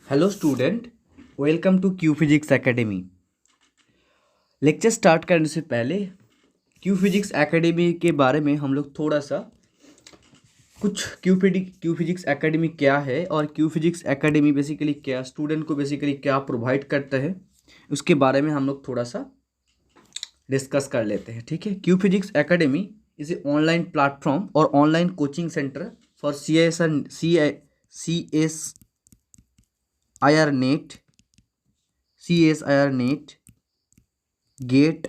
Hello student, welcome to Q physics academy. Lecture start करने से पहले क्यू फिजिक्स एकेडमी के बारे में हम लोग थोड़ा सा कुछ क्यू फिजिक्स एकेडमी क्या है और क्यू फिजिक्स एकेडमी बेसिकली क्या स्टूडेंट को बेसिकली क्या प्रोवाइड करता है उसके बारे में हम लोग थोड़ा सा डिस्कस कर लेते हैं। ठीक है, Q physics Academy is a online platform और online coaching centre for CSIR NET GATE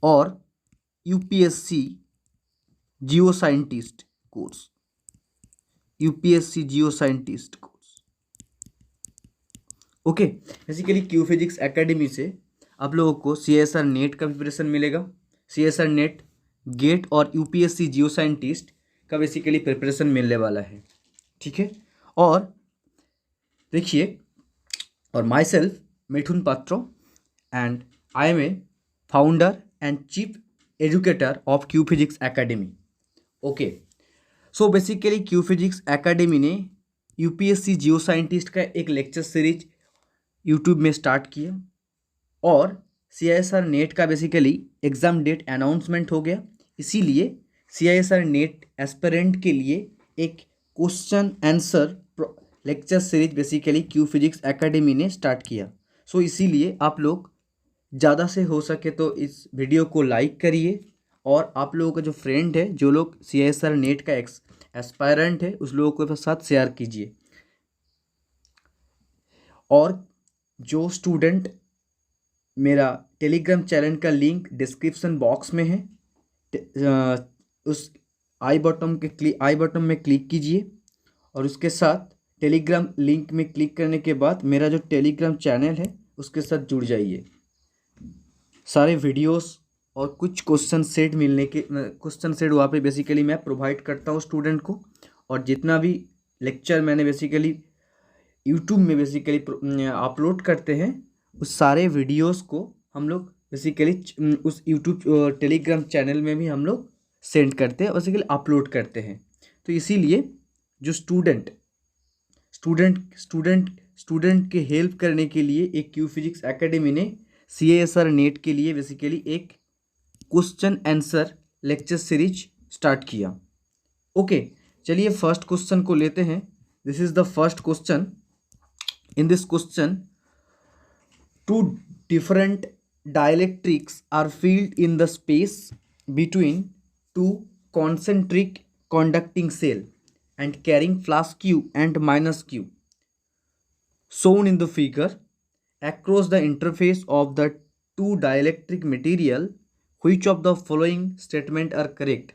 और UPSC geo scientist course okay. Basically Q physics Academy से आप लोगों को CSR नेट का प्रिपरेशन मिलेगा, CSR नेट गेट और यूपीएससी जियो साइंटिस्ट का बेसिकली प्रिपरेशन मिलने वाला है। ठीक है, और देखिए, और myself Mithun Patro and I am a founder and chief educator of Q Physics Academy. Okay, so basically Q physics academy ने यूपीएससी जियो साइंटिस्ट का एक लेक्चर सीरीज यूट्यूब में स्टार्ट किया और CISR नेट का बेसिकली एग्ज़ाम डेट अनाउंसमेंट हो गया। इसीलिए CISR नेट एस्पिरेंट के लिए एक question answer lecture series basically Q physics academy ने स्टार्ट किया। सो इसीलिए आप लोग ज़्यादा से हो सके तो इस वीडियो को लाइक करिए और आप लोगों का जो फ्रेंड है, जो लोग CISR नेट का एस्पायरेंट है, उस लोगों के साथ शेयर कीजिए। और जो स्टूडेंट मेरा टेलीग्राम चैनल का लिंक डिस्क्रिप्शन बॉक्स में है, उस आई बटन में क्लिक कीजिए और उसके साथ टेलीग्राम लिंक में क्लिक करने के बाद मेरा जो टेलीग्राम चैनल है उसके साथ जुड़ जाइए। सारे वीडियोस और कुछ क्वेश्चन सेट वहाँ पे बेसिकली मैं प्रोवाइड करता हूँ स्टूडेंट को। और जितना भी लेक्चर मैंने बेसिकली यूट्यूब में बेसिकली अपलोड करते हैं, उस सारे वीडियोस को हम लोग बेसिकली उस यूट्यूब टेलीग्राम चैनल में भी हम लोग सेंड करते हैं, बेसिकली अपलोड करते हैं। तो इसीलिए जो स्टूडेंट के हेल्प करने के लिए एक क्यू फिजिक्स एकेडमी ने CISR नेट के लिए बेसिकली एक question answer lecture series start किया। ओके, चलिए फर्स्ट क्वेश्चन को लेते हैं। This is the first question. In this question, two different dielectrics are filled in the space between two concentric conducting cell and carrying plus q and minus q shown in the figure across the interface of the two dielectric material. Which of the following statement are correct?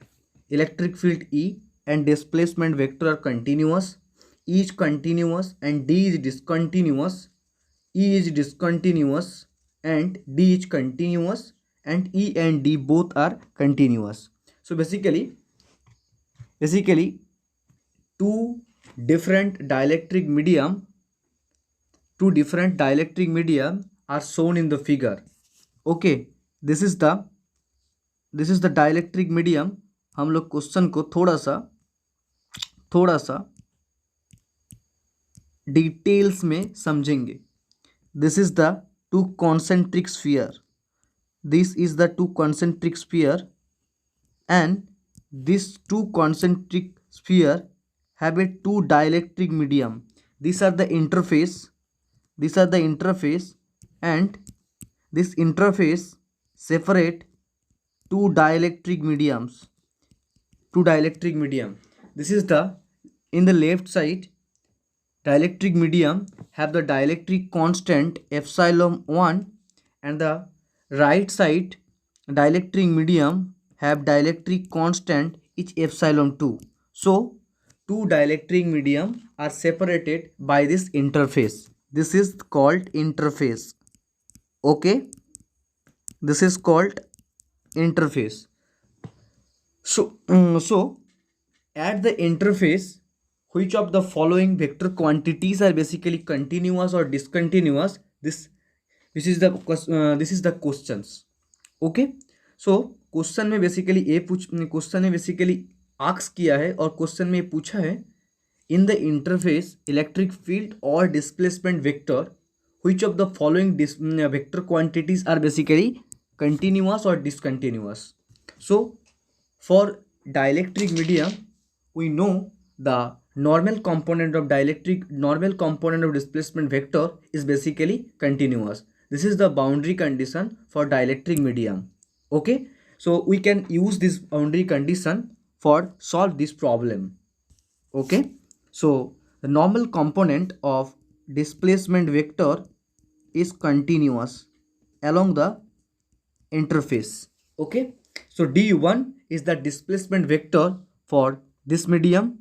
Electric field E and displacement vector are continuous, E is continuous and D is discontinuous, E is discontinuous and D is continuous, and E and D both are continuous. So basically two different dielectric medium are shown in the figure. Okay, this is the dielectric medium. हम लोग question को थोड़ा सा details में समझेंगे। This is the two concentric sphere. This is the two concentric sphere, and these two concentric sphere have a two dielectric medium. These are the interface. And this interface separate two dielectric mediums. This is the, in the left side, dielectric medium have the dielectric constant epsilon 1, and the right side dielectric medium have dielectric constant is epsilon 2. So two dielectric medium are separated by this interface. This is called interface. Okay, this is called interface. So at the interface, which of the following vector quantities are basically continuous or discontinuous? This is the questions. Okay, so question में basically ask किया है और question में पूछा है in the interface electric field or displacement vector, which of the following vector quantities are basically continuous or discontinuous? So for dielectric medium, we know the normal component of displacement vector is basically continuous. This is the boundary condition for dielectric medium. Okay, so we can use this boundary condition for solve this problem. Okay, so the normal component of displacement vector is continuous along the interface. Okay, so d1 is the displacement vector for this medium,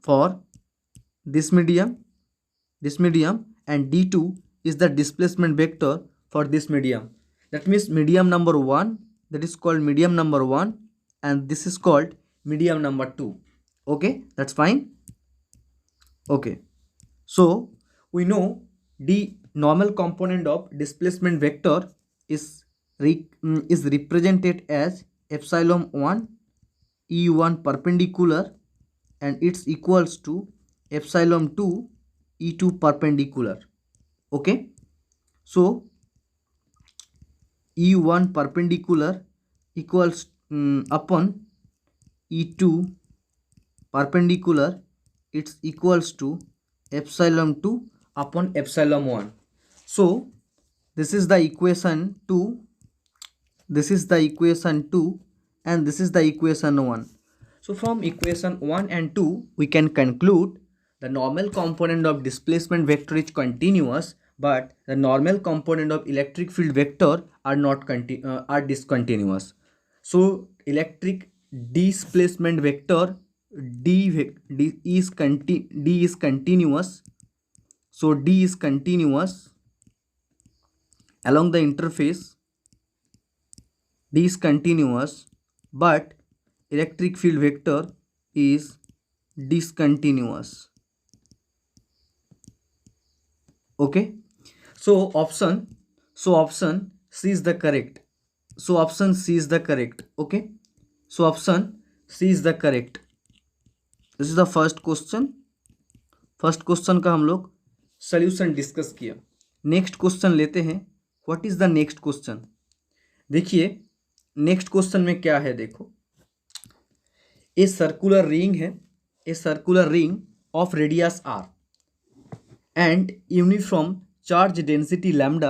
for this medium, and d2 is the displacement vector for this medium. That means medium number 1, that is called medium number 1, and this is called medium number 2. Okay, that's fine. Okay, so we know the normal component of displacement vector is represented as epsilon 1 e1 perpendicular, and it's equals to epsilon 2 e2 perpendicular. Okay, so e1 perpendicular equals upon e2 perpendicular, it's equals to epsilon 2 upon epsilon 1. So this is the equation 2, this is the equation 2, and this is the equation 1. So from equation 1 and 2 we can conclude the normal component of displacement vector is continuous, but the normal component of electric field vector are not are discontinuous. So electric displacement vector d is continuous. So d is continuous along the interface, d is continuous, but electric field vector is discontinuous. Okay, so option C is the correct. So option C is the correct. Okay, so option C is the correct. This is the first question का हम लोग solution discuss किया. Next question लेते हैं. What is the next question? देखिए next question में क्या है. देखो, ए सर्कुलर रिंग है, a circular ring of radius r and uniform charge density lambda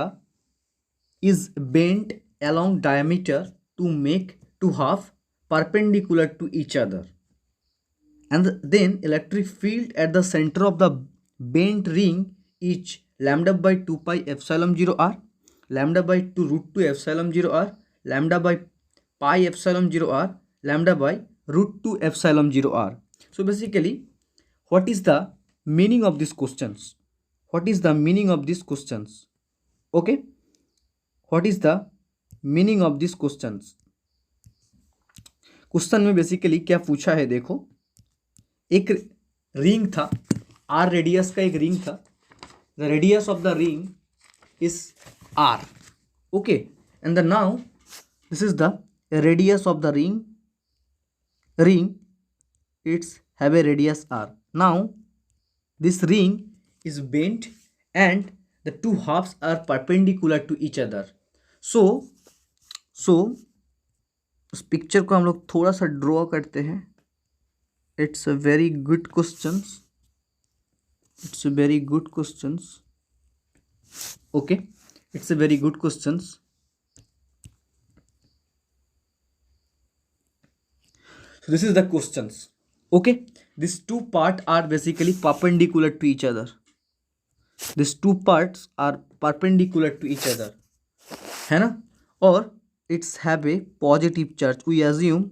is bent along diameter to make two half perpendicular to each other, and then electric field at the center of the bent ring is lambda by 2 pi epsilon 0 r, lambda by 2 root 2 epsilon 0 r, lambda by pi epsilon 0 r, lambda by root 2 epsilon 0 r. So basically what is the meaning of these questions? What is the meaning of these questions? Okay, what is the meaning of these questions? Question में basically क्या पूछा है. देखो, एक ring था, are radius का एक ring था. The radius of the ring is R. Okay, and the now this is the radius of the ring it's have a radius R. Now this ring is bent and the two halves are perpendicular to each other. so इस picture को हम लोग थोड़ा सा draw करते हैं. It's a very good questions. It's a very good questions. Okay, it's a very good questions. so this is the questions. Okay, these two parts are basically perpendicular to each other. These two parts are perpendicular to each other, है ना? और it's have a positive charge. We assume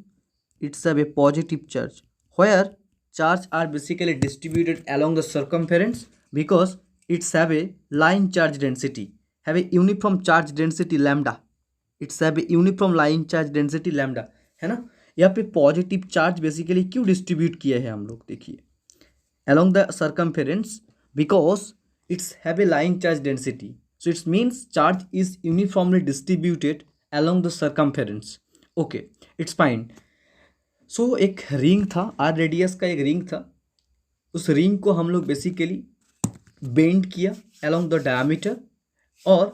it's have a positive charge, where charge are basically distributed along the circumference because it's have a line charge density, have a uniform charge density lambda. It's have a uniform line charge density lambda, है ना? यहाँ पे positive charge basically क्यों distribute किए हैं हम लोग? देखिए, along the circumference because it's have a line charge density, so it means charge is uniformly distributed along the circumference. Okay, it's fine. so एक रिंग था, आर रेडियस का एक रिंग था, उस रिंग को हम लोग बेसिकली बेंड किया अलोंग द डायमीटर, और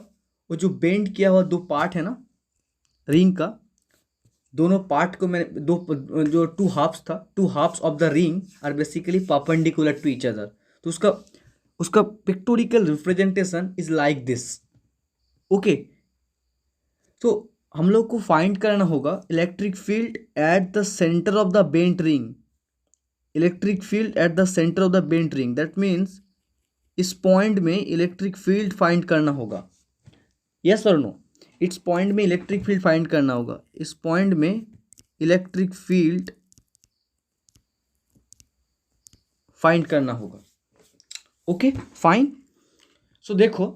वो जो बेंड किया हुआ दो पार्ट है ना रिंग का, दोनों पार्ट को मैंने जो टू हाफ्स था, two halves of the ring are basically perpendicular to each other. तो उसका उसका pictorial representation is like this. Okay, तो हम लोग को फाइंड करना होगा electric field at the centre of the bent ring. Electric field at the centre of the bent ring, that means इस पॉइंट में इलेक्ट्रिक फील्ड फाइंड करना होगा। यस और नो? इस पॉइंट में इलेक्ट्रिक फील्ड फाइंड करना होगा। इस पॉइंट में इलेक्ट्रिक फील्ड फाइंड करना होगा। Okay fine. सो देखो,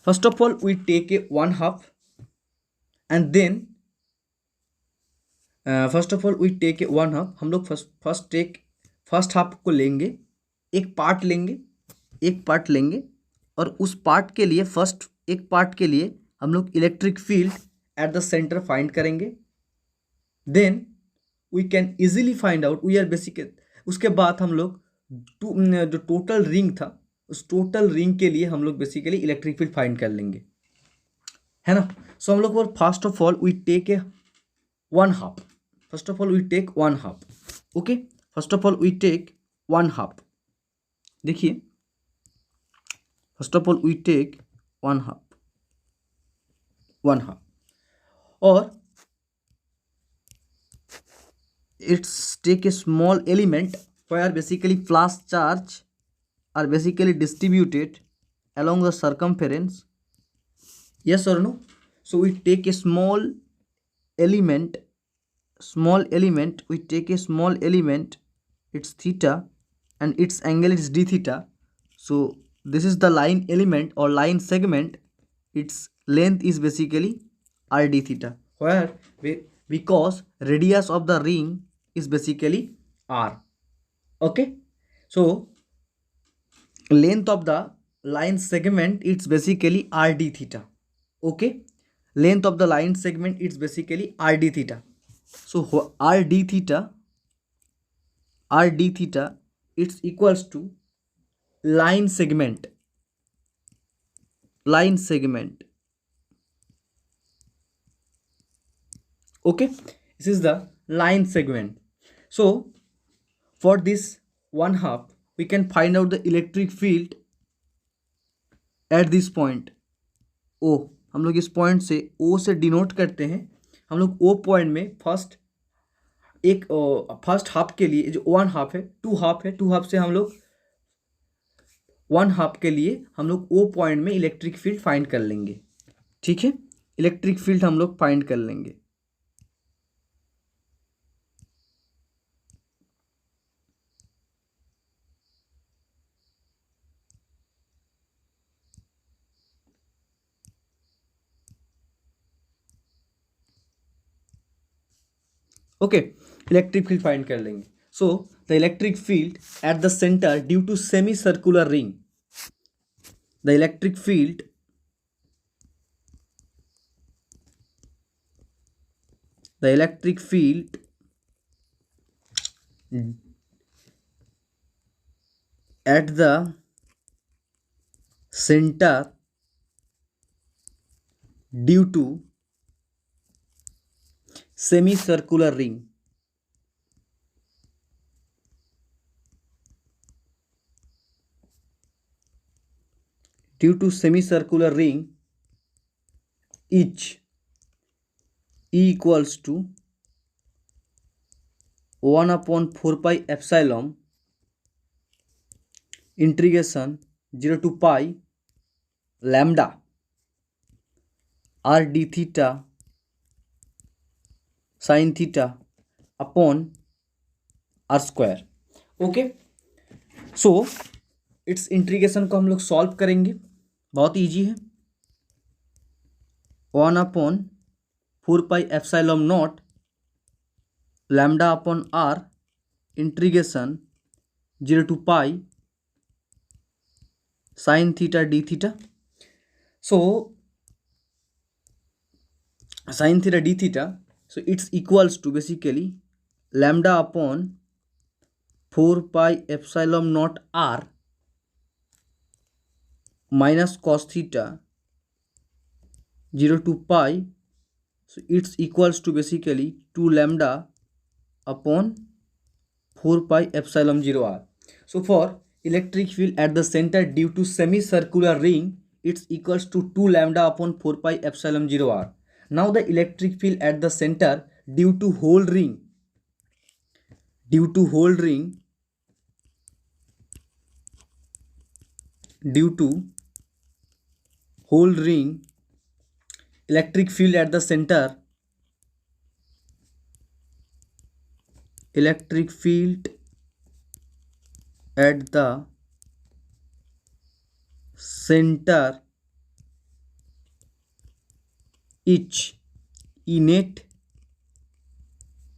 first of all we take a one half and then first of all we take a one half. हम लोग फर्स्ट हाफ को लेंगे, एक पार्ट लेंगे, एक पार्ट लेंगे, और उस पार्ट के लिए एक पार्ट के लिए हम लोग electric field at the centre find करेंगे। Then we can easily find out, we are basic. उसके बाद हम लोग जो टोटल रिंग था, उस टोटल रिंग के लिए हम लोग बेसिकली इलेक्ट्रिक फील्ड फाइंड कर लेंगे, है ना। सो हम लोग first of all we take a one half. First of all we take one half. Okay, first of all we take one half. देखिए, first of all we take one half, one half, और it's take a small element where basically flash charge are basically distributed along the circumference. Yes or no? So we take a small element, we take a small element, its theta and its angle is d theta. So this is the line element or line segment, its length is basically r d theta, where because radius of the ring is basically r. Okay, so length of the line segment it's basically r d theta. Okay, length of the line segment it's basically r d theta. So r d theta it's equals to line segment, okay, this is the line segment. So for this one half we can find out the electric field at this point O। हम लोग इस point से O से denote करते हैं। हम लोग O point में फर्स्ट हाफ के लिए जो वन हाफ है, टू हाफ से हम लोग वन हाफ के लिए हम लोग O पॉइंट में इलेक्ट्रिक फील्ड फाइंड कर लेंगे। ठीक है, इलेक्ट्रिक फील्ड हम लोग फाइंड कर लेंगे। ओके, इलेक्ट्रिक फील्ड फाइंड कर लेंगे। So the electric field at the centre due to semi circular ring, the electric field at the center due to semicircular ring, each E equals to 1/4 pi epsilon integration 0 to pi lambda r d theta sin theta upon r square। Okay, so it's integration को हम लोग solve करेंगे, बहुत easy है। 1/4 pi epsilon naught lambda upon R integration 0 to pi sin theta d theta। so sin theta d theta, so it's equals to basically lambda upon 4 pi epsilon naught r minus cos theta 0 to pi, so it's equals to basically 2 lambda upon 4 pi epsilon 0 r. So for electric field at the center due to semicircular ring, it's equals to 2 lambda upon 4 pi epsilon 0 r. Now the electric field at the center due to whole ring, due to whole ring electric field at the center, electric field at the center each innate,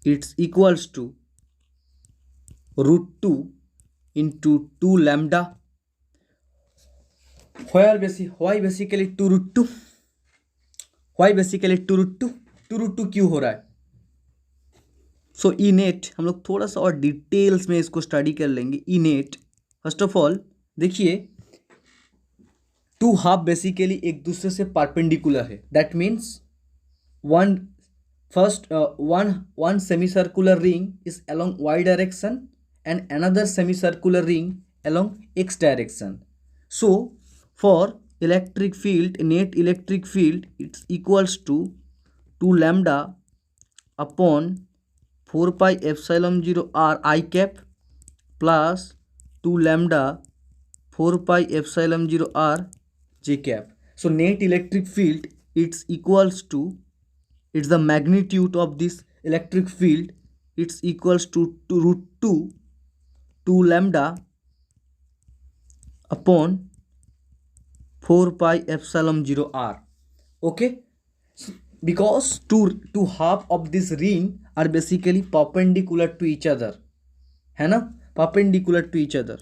it's equals to root 2 into 2 lambda. Why basically 2 root 2? Why basically 2 root 2? 2 root 2 क्यों हो रहा है? सो इनेट हम लोग थोड़ा सा और details में इसको स्टडी कर लेंगे. इनेट फर्स्ट ऑफ ऑल देखिए, टू हाफ बेसिकली एक दूसरे से परपेंडिकुलर है. That means one semicircular ring is along y direction and another semicircular ring along x direction. So for electric field, net electric field, it's equals to 2 lambda upon 4 pi epsilon 0 r I cap plus 2 lambda 4 pi epsilon 0 r j cap. So net electric field, it's equals to, it's the magnitude of this electric field, it's equals to root 2 lambda upon 4 pi epsilon 0 r. Okay, so because two half of this ring are basically perpendicular to each other, है ना, perpendicular to each other.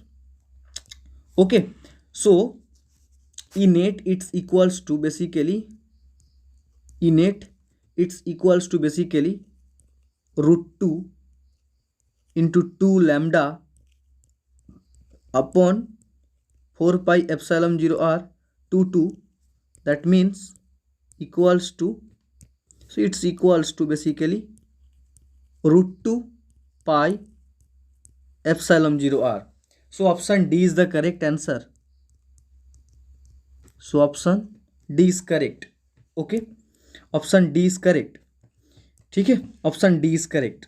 Okay, so innate it's equals to basically, innate it's equals to basically root 2 into 2 lambda upon 4 pi epsilon 0 r 2, that means equals to, so it's equals to basically root 2 pi epsilon 0 r. So option D is the correct answer. So option D is correct. Okay, option D is correct. ठीक है, option D is correct.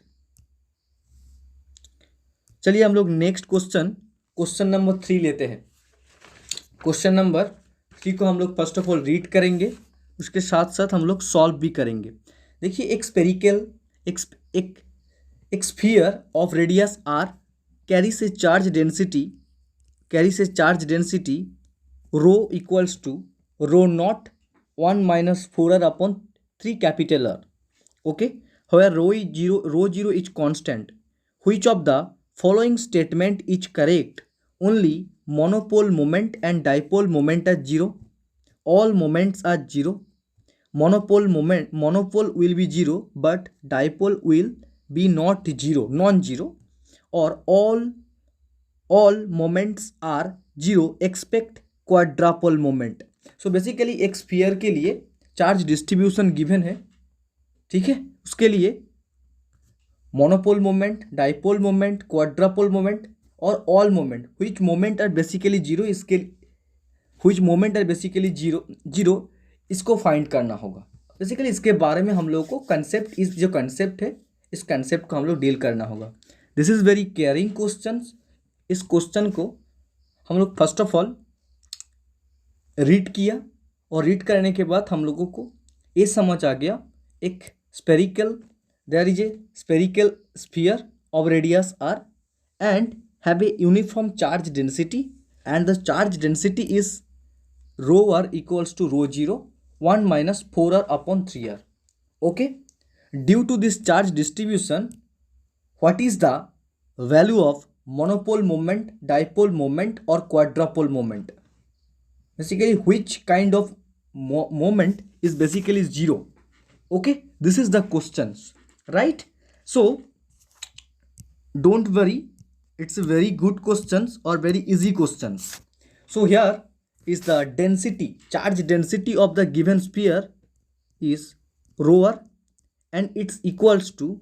चलिए हम लोग next question number 3 लेते हैं. Question number 3 को हम लोग फर्स्ट ऑफ ऑल रीड करेंगे, उसके साथ साथ हम लोग सॉल्व भी करेंगे. देखिए, एक स्पेरिकल एक sphere of radius R carries a charge density rho equals to rho naught 1 minus 4r upon 3 capital R. Okay, where rho 0 is constant. Which of the following statement is correct? Only monopole moment and dipole moment are 0. All moments are 0. Monopole will be 0, but dipole will be not 0, non-zero. Or all moments are 0 except quadrupole moment. So basically एक sphere के लिए charge distribution given है. ठीक है, उसके लिए monopole moment, dipole moment, quadrupole moment और all moment which moment are basically zero, इसके which moment are basically zero इसको फाइंड करना होगा. बेसिकली इसके बारे में हम लोग को कंसेप्ट, इस जो कंसेप्ट है इस कंसेप्ट को हम लोग डील करना होगा. This is very caring question. इस क्वेश्चन को हम लोग फर्स्ट ऑफ ऑल रीड किया और रीड करने के बाद हम लोगों को ये समझ आ गया, एक there is a spherical sphere of radius R and have a uniform charge density and the charge density is rho R equals to rho 0 1 minus 4r upon 3r. Okay, due to this charge distribution, what is the value of monopole moment, dipole moment or quadrupole moment? Basically which kind of moment is basically 0. Okay, this is the questions, right? So don't worry, It's a very good questions or very easy questions. So here is the density, charge density of the given sphere is rho r, and it's equals to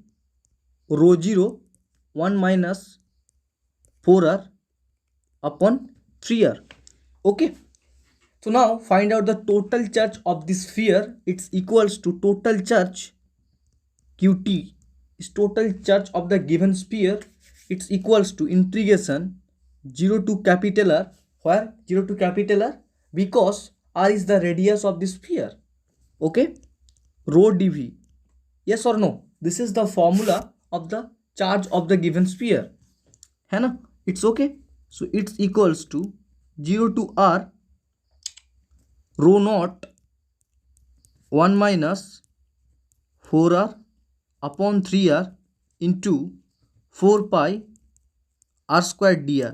rho 0 1 minus 4r upon 3r. Okay, so now find out the total charge of this sphere. It's equals to total charge qt is total charge of the given sphere. It's equals to integration 0 to capital R. Where 0 to capital R? Because R is the radius of the sphere. Okay, rho dv. Yes or no? This is the formula of the charge of the given sphere. है ना? It's okay. So it's equals to 0 to R rho naught 1 minus 4r upon 3r into 4 pi r square dr,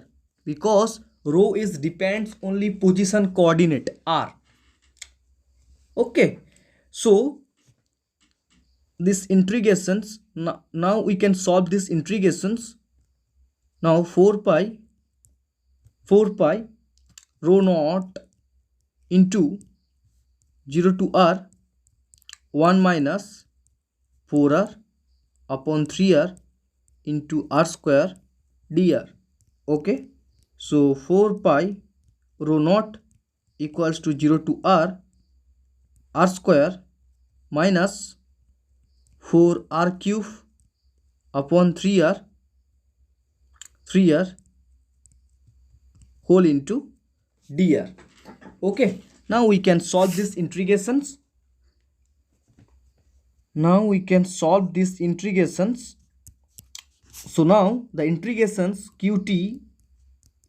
because rho is depends only position coordinate r. Okay, so this integrations, now we can solve this integrations. Now 4 pi rho naught into 0 to r 1 minus 4r upon 3r into r square dr. Okay, so 4 pi rho naught equals to 0 to r square minus 4r cube upon 3r whole into dr. Okay, now we can solve these integrations. So now the integrations qt,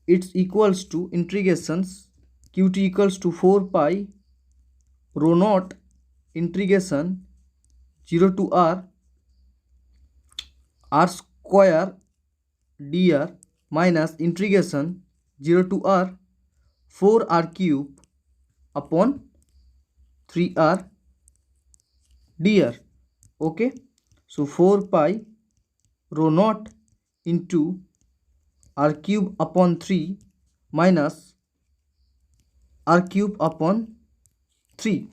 it's equals to integrations qt equals to 4 pi rho naught integration 0 to r square dr minus integration 0 to r 4r cube upon 3r dr. Okay, so 4 pi rho naught into r cube upon 3 minus r cube upon 3.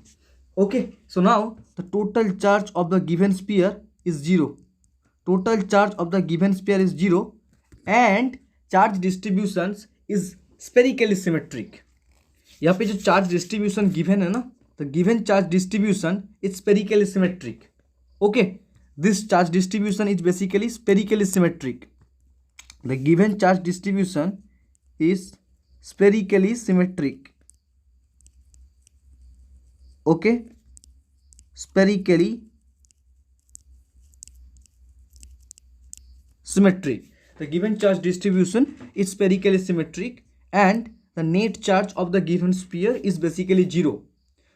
Okay, so now the total charge of the given sphere is 0. Total charge of the given sphere is 0 and charge distributions is spherically symmetric. यहाँ पे जो charge distribution given है ना, the given charge distribution is spherically symmetric. Okay, this charge distribution is basically spherically symmetric. The given charge distribution is spherically symmetric. Okay, spherically symmetric. The given charge distribution is spherically symmetric and the net charge of the given sphere is basically 0.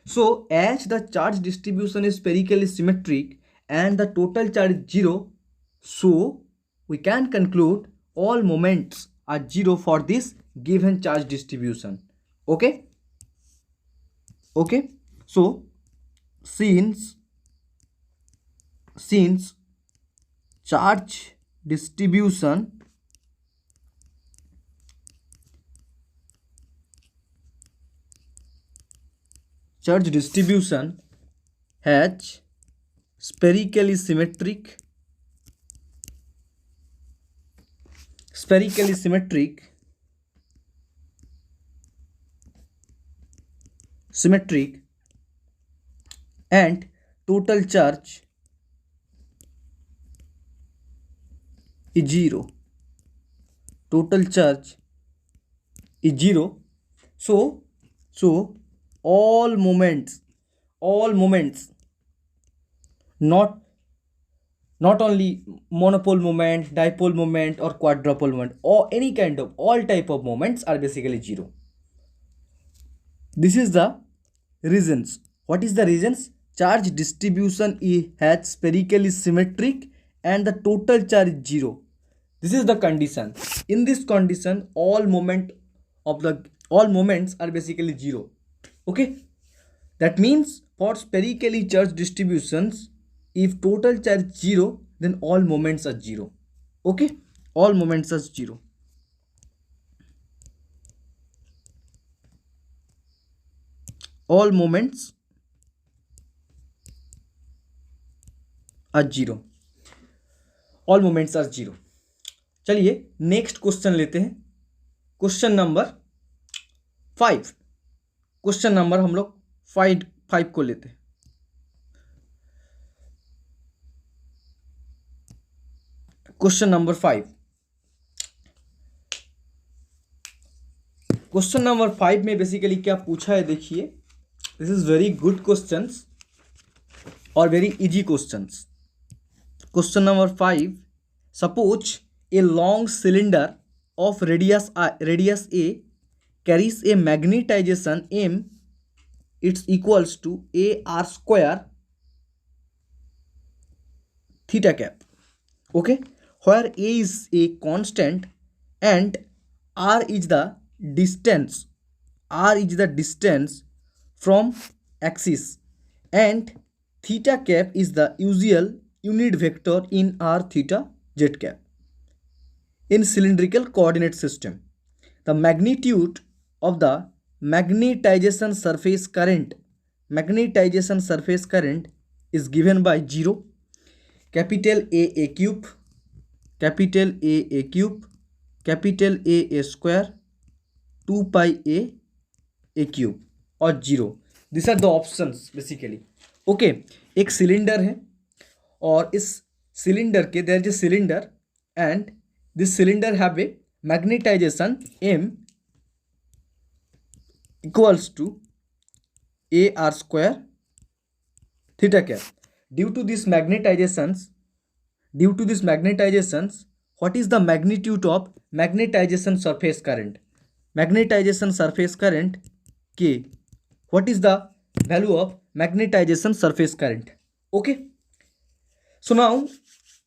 So as the charge distribution is spherically symmetric and the total charge is 0, so we can conclude all moments are 0 for this given charge distribution. Okay, so since charge distribution has spherically symmetric and total charge is 0. So all moments, not only monopole moment, dipole moment or quadrupole moment, or any kind of all type of moments are basically 0. This is the reasons. What is the reasons? Charge distribution has spherically symmetric and the total charge is 0. This is the condition. In this condition, all moments are basically 0. Okay, that means for spherically charged distributions, if total charge 0, then all moments are 0. Okay, all moments are 0. all moments are zero, all moments are zero। चलिए next question लेते हैं, question number 5। Question number हम लोग 5 को लेते हैं। Question number 5, question number 5 में basically क्या पूछा है देखिए, this is very good questions और very easy questions. Question number 5, suppose a long cylinder of radius a carries a magnetization m, it's equals to a r square theta cap, okay, where a is a constant and r is the distance from axis, and theta cap is the usual unit vector in r theta z cap in cylindrical coordinate system. The magnitude of the magnetization surface current is given by 0, capital A cube, capital A cube, capital A square, 2 pi a cube और 0। This are the options basically. Okay, एक cylinder है और इस cylinder के there is a cylinder and this cylinder have a magnetization m equals to a r square theta cap. Due to these magnetizations, what is the magnitude of magnetization surface current? Magnetization surface current K. What is the value of magnetization surface current? Okay. So now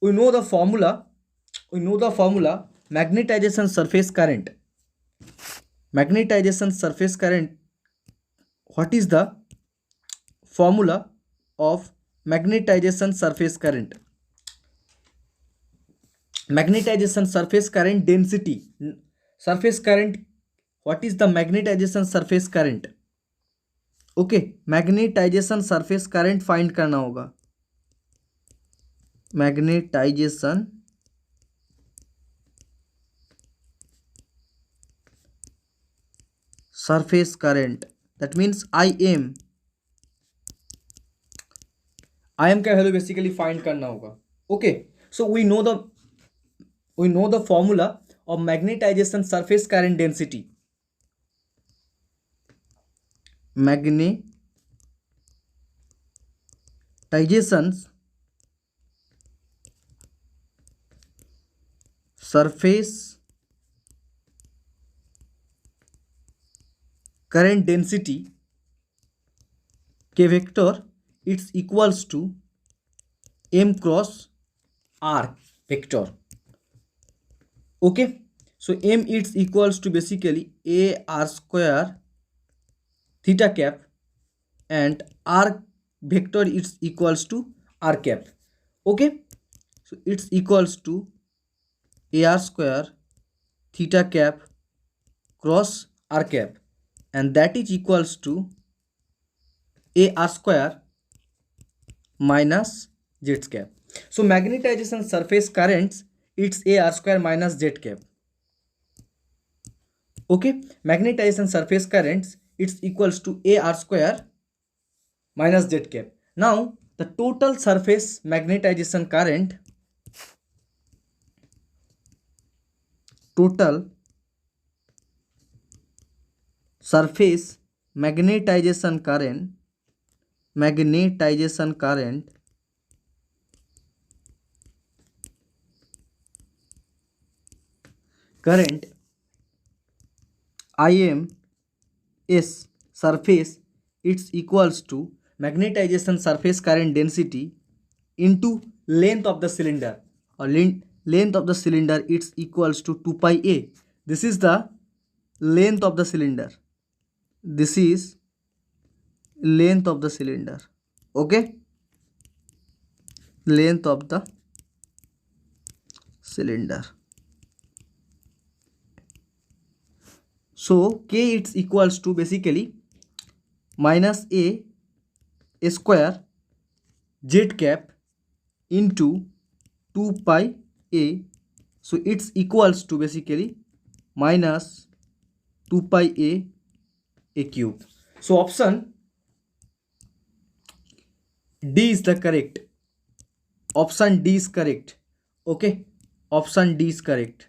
we know the formula. Magnetization surface current. Magnetization surface current. What is the formula of magnetization surface current? Magnetization surface current density. Surface current. What is the magnetization surface current? Okay, magnetization surface current find करना होगा। Magnetization surface current, that means IM का value basically find करना होगा। Okay, so we know the formula of magnetization surface current density. Magnetization surface current density के vector it's equals to m cross r vector. Okay, so m it's equals to basically a r square theta cap and r vector it's equals to r cap. Okay, so it's equals to a r square theta cap cross r cap and that is equals to a r square minus z cap. So magnetization surface currents it's a r square minus z cap. Okay, magnetization surface currents it's equals to a r square minus z cap. Now the total surface magnetization current, total surface magnetization current IM is surface it's equals to magnetization surface current density into length of the cylinder, or length of the cylinder it's equals to 2 pi a. This is the length of the cylinder. This is length of the cylinder. Okay, length of the cylinder. So k it's equals to basically minus A square Z cap into 2 pi A, so it's equals to basically minus 2 pi a cube. So option D is the correct. Option D is correct. Okay, option D is correct.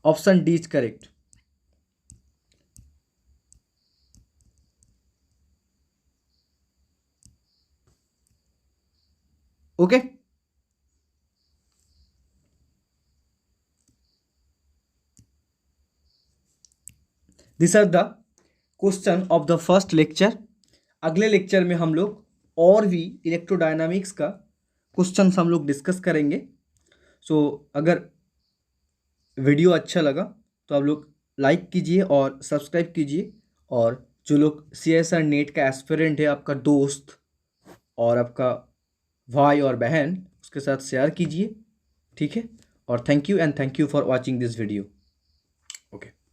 Option D is correct. Okay, these are the question of the first lecture. अगले lecture में हम लोग और भी electrodynamics का question हम लोग discuss करेंगे। सो अगर वीडियो अच्छा लगा तो आप लोग लाइक कीजिए और सब्सक्राइब कीजिए, और जो लोग CSR नेट का एस्पिरेंट है, आपका दोस्त और आपका भाई और बहन, उसके साथ शेयर कीजिए। ठीक है, और thank you and thank you for watching this video. Okay.